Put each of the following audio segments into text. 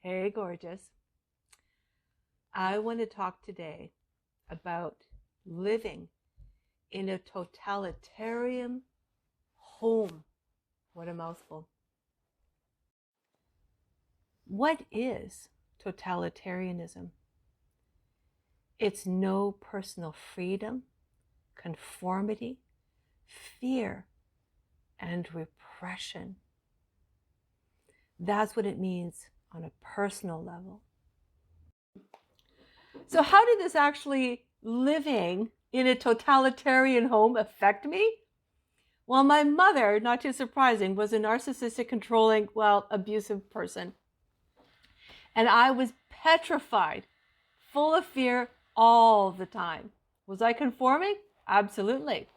Hey, gorgeous. I want to talk today about living in a totalitarian home. What a mouthful. What is totalitarianism? It's no personal freedom, conformity, fear, and repression. That's what it means on a personal level. So how did this actually living in a totalitarian home affect me? Well, my mother, not too surprising, was a narcissistic, controlling, abusive person. And I was petrified, full of fear all the time. Was I conforming? Absolutely.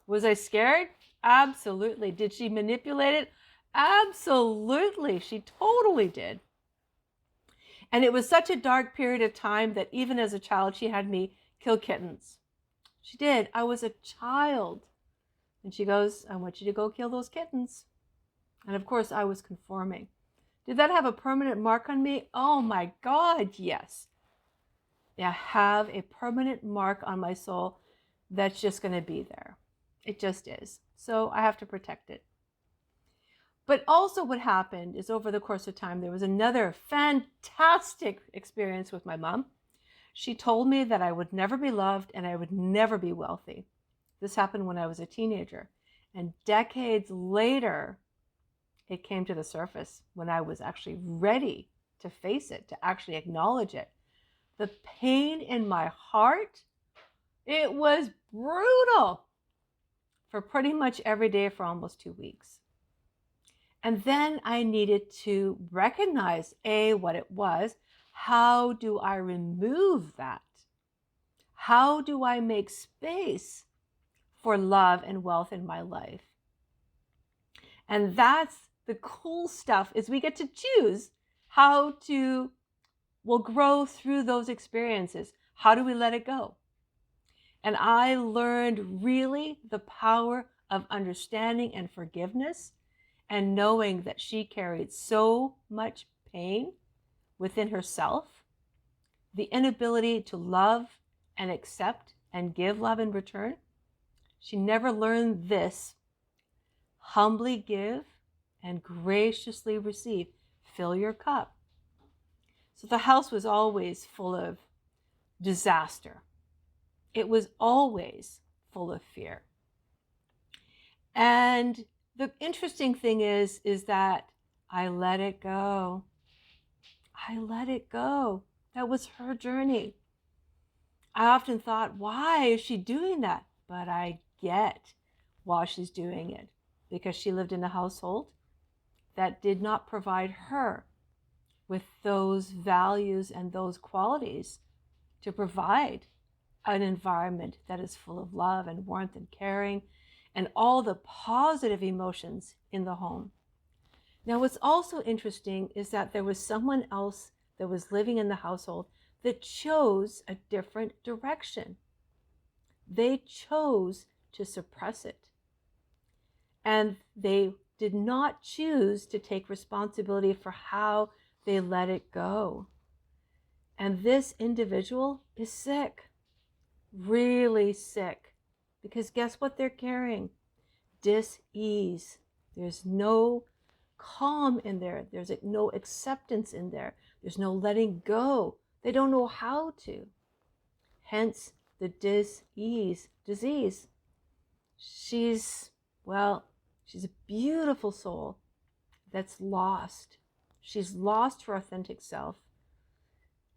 Was I scared? Absolutely. Did she manipulate it? Absolutely. She totally did. And it was such a dark period of time that even as a child, she had me kill kittens. She did. I was a child. And she goes, I want you to go kill those kittens. And of course, I was conforming. Did that have a permanent mark on me? Oh my God, yes. I have a permanent mark on my soul that's just going to be there. It just is. So I have to protect it. But also what happened is over the course of time, there was another fantastic experience with my mom. She told me that I would never be loved and I would never be wealthy. This happened when I was a teenager. And decades later, it came to the surface when I was actually ready to face it, to actually acknowledge it. The pain in my heart, it was brutal for pretty much every day for almost 2 weeks. And then I needed to recognize, A, what it was. How do I remove that? How do I make space for love and wealth in my life? And that's the cool stuff, is we get to choose how to, grow through those experiences. How do we let it go? And I learned really the power of understanding and forgiveness and knowing that she carried so much pain within herself, the inability to love and accept and give love in return. She never learned this. Humbly give and graciously receive. Fill your cup. So the house was always full of disaster. It was always full of fear. And the interesting thing is that I let it go. I let it go. That was her journey. I often thought, why is she doing that? But I get why she's doing it. Because she lived in a household that did not provide her with those values and those qualities to provide an environment that is full of love and warmth and caring and all the positive emotions in the home. Now, what's also interesting is that there was someone else that was living in the household that chose a different direction. They chose to suppress it. And they did not choose to take responsibility for how they let it go. And this individual is sick, really sick, because guess what they're carrying? Dis-ease. There's no calm in there. There's no acceptance in there. There's no letting go. They don't know how to. Hence the dis-ease disease. She's a beautiful soul that's lost. She's lost her authentic self.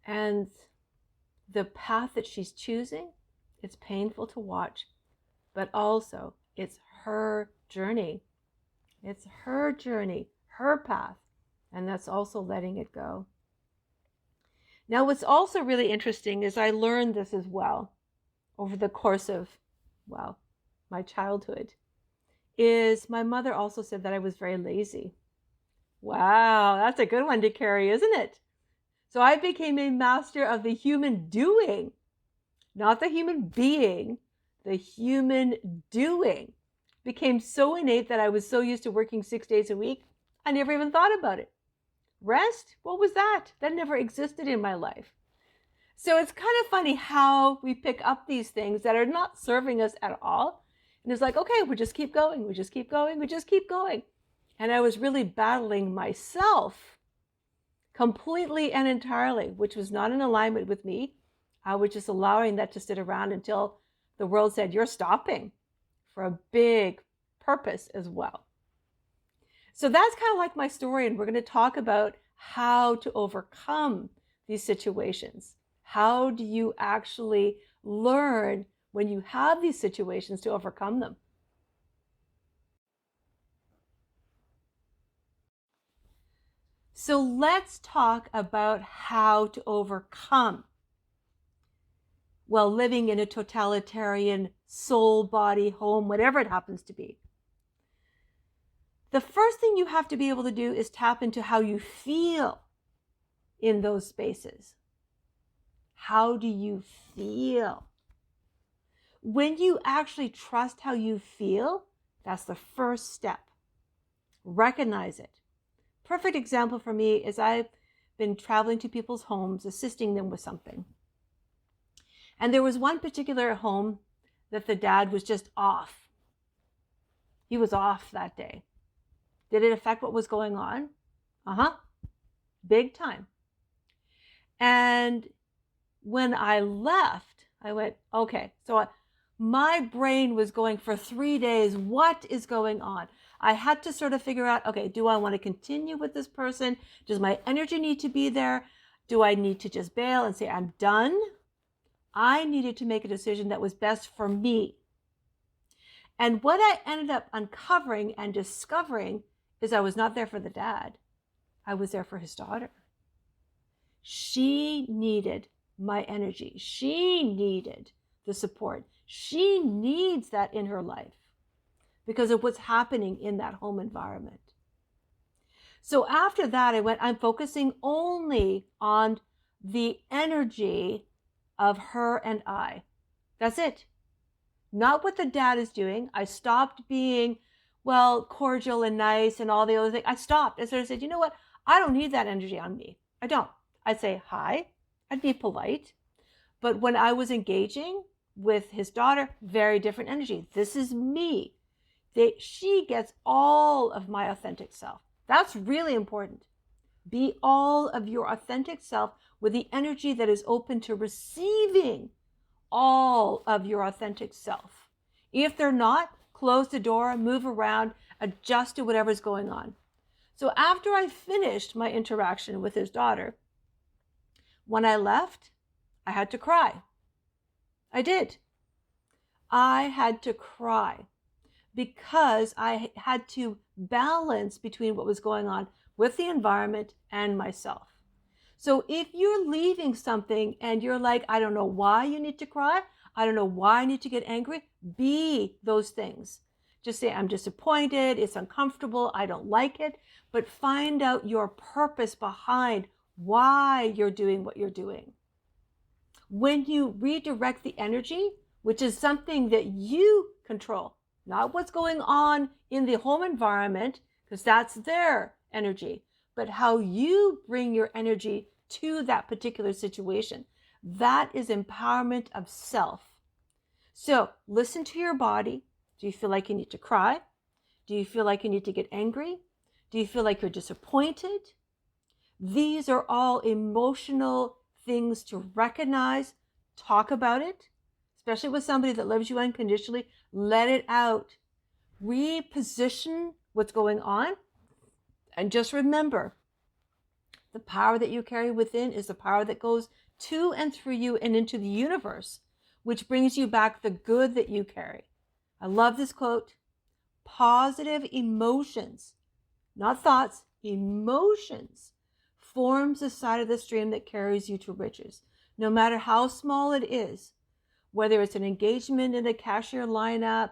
And the path that she's choosing, it's painful to watch, but also it's her journey. It's her journey, her path, and that's also letting it go. Now, what's also really interesting is I learned this as well over the course of, my childhood, is my mother also said that I was very lazy. Wow, that's a good one to carry, isn't it? So I became a master of the human doing, not the human being, the human doing. Became so innate that I was so used to working 6 days a week, I never even thought about it. Rest? What was that? That never existed in my life. So it's kind of funny how we pick up these things that are not serving us at all. And it's like, okay, we just keep going. We just keep going. We just keep going. And I was really battling myself completely and entirely, which was not in alignment with me. I was just allowing that to sit around until the world said, you're stopping, for a big purpose as well. So that's kind of like my story. And we're going to talk about how to overcome these situations. How do you actually learn when you have these situations to overcome them? So let's talk about how to overcome, well, living in a totalitarian soul, body, home, whatever it happens to be. The first thing you have to be able to do is tap into how you feel in those spaces. How do you feel? When you actually trust how you feel, that's the first step. Recognize it. Perfect example for me is I've been traveling to people's homes, assisting them with something. And there was one particular home that the dad was just off. He was off that day. Did it affect what was going on? Big time. And when I left, I went, okay, so my brain was going for 3 days. What is going on? I had to sort of figure out, okay, do I want to continue with this person? Does my energy need to be there? Do I need to just bail and say, I'm done? I needed to make a decision that was best for me. And what I ended up uncovering and discovering is I was not there for the dad. I was there for his daughter. She needed my energy. She needed the support. She needs that in her life because of what's happening in that home environment. So after that, I'm focusing only on the energy of her and I. That's it. Not what the dad is doing. I stopped being, well, cordial and nice and all the other things. I stopped. I sort of said, you know what? I don't need that energy on me. I don't. I'd say hi. I'd be polite. But when I was engaging with his daughter, very different energy. This is me. She gets all of my authentic self. That's really important. Be all of your authentic self with the energy that is open to receiving all of your authentic self. If they're not, close the door, move around, adjust to whatever's going on. So after I finished my interaction with his daughter, when I left, I had to cry. I did. I had to cry because I had to balance between what was going on with the environment and myself. So if you're leaving something and you're like, I don't know why you need to cry, I don't know why I need to get angry, be those things. Just say, I'm disappointed, it's uncomfortable, I don't like it, but find out your purpose behind why you're doing what you're doing. When you redirect the energy, which is something that you control, not what's going on in the home environment, because that's their energy, but how you bring your energy to that particular situation. That is empowerment of self. So listen to your body. Do you feel like you need to cry? Do you feel like you need to get angry? Do you feel like you're disappointed? These are all emotional things to recognize. Talk about it, especially with somebody that loves you unconditionally. Let it out. Reposition what's going on. And just remember, the power that you carry within is the power that goes to and through you and into the universe, which brings you back the good that you carry. I love this quote. Positive emotions, not thoughts, emotions, forms the side of the stream that carries you to riches. No matter how small it is, whether it's an engagement in a cashier lineup,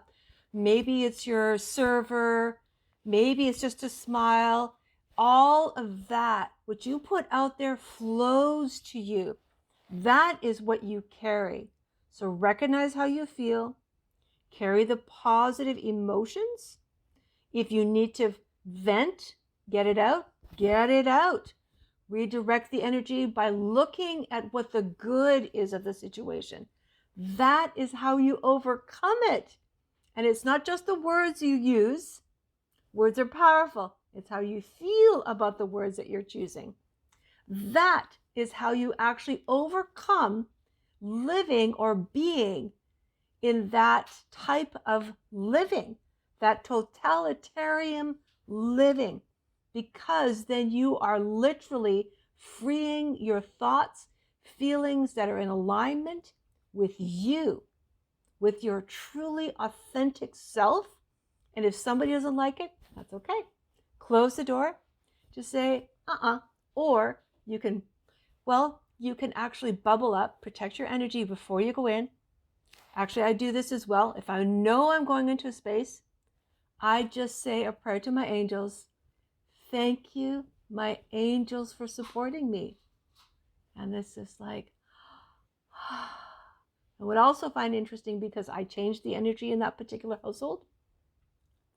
maybe it's your server, maybe it's just a smile, all of that, what you put out there flows to you. That is what you carry. So recognize how you feel, carry the positive emotions. If you need to vent, get it out, get it out. Redirect the energy by looking at what the good is of the situation. That is how you overcome it. And it's not just the words you use. Words are powerful. It's how you feel about the words that you're choosing. That is how you actually overcome living or being in that type of living, that totalitarian living, because then you are literally freeing your thoughts, feelings that are in alignment with you, with your truly authentic self. And if somebody doesn't like it, that's okay. Close the door. Just say, Or you can actually bubble up, protect your energy before you go in. Actually, I do this as well. If I know I'm going into a space, I just say a prayer to my angels. Thank you, my angels, for supporting me. And this is like, I would also find interesting, because I changed the energy in that particular household.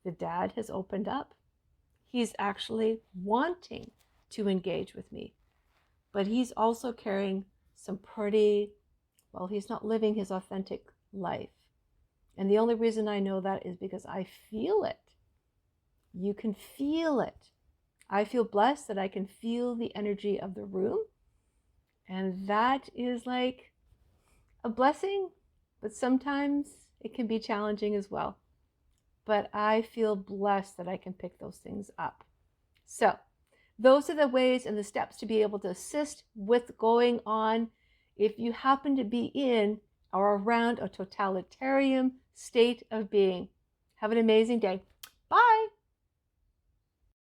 The dad has opened up. He's actually wanting to engage with me, but he's also carrying some he's not living his authentic life. And the only reason I know that is because I feel it. You can feel it. I feel blessed that I can feel the energy of the room. And that is like a blessing, but sometimes it can be challenging as well. But I feel blessed that I can pick those things up. So those are the ways and the steps to be able to assist with going on if you happen to be in or around a totalitarian state of being. Have an amazing day.